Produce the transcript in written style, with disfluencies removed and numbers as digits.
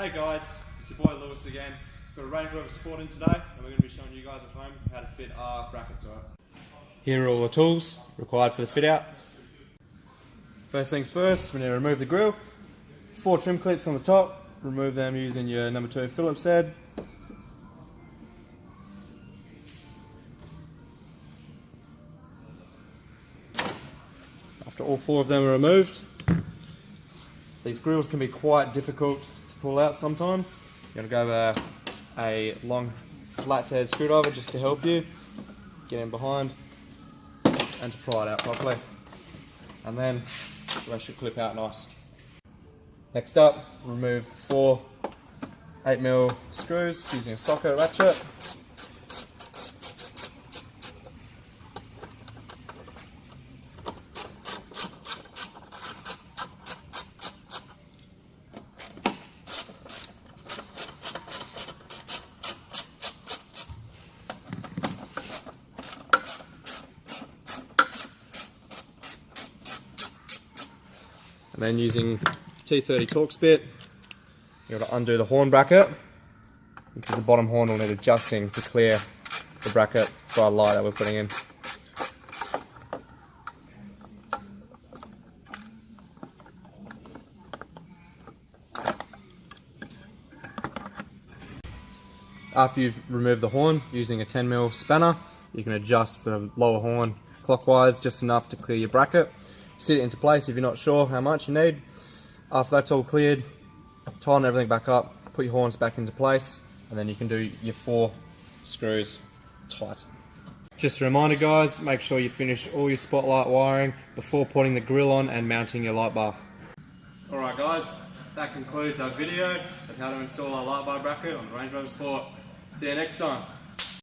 Hey guys, it's your boy Lewis again. We've got a Range Rover Sport in today and we're going to be showing you guys at home how to fit our bracket to it. Here are all the tools required for the fit out. First things first, we need to remove the grill. 4 trim clips on the top, remove them using your number 2 Phillips head. After all 4 of them are removed, these grills can be quite difficult to pull out sometimes. You're going to go a long flat-head screwdriver just to help you get in behind and to pry it out properly. And then that should clip out nice. Next up, remove 4 8mm screws using a socket ratchet. And then using T30 Torx bit, you've got to undo the horn bracket, because the bottom horn will need adjusting to clear the bracket for our light that we're putting in. After you've removed the horn, using a 10mm spanner, you can adjust the lower horn clockwise just enough to clear your bracket. Sit it into place if you're not sure how much you need. After that's all cleared, tighten everything back up, put your horns back into place, and then you can do your 4 screws tight. Just a reminder guys, make sure you finish all your spotlight wiring before putting the grill on and mounting your light bar. Alright guys, that concludes our video of how to install our light bar bracket on the Range Rover Sport. See you next time.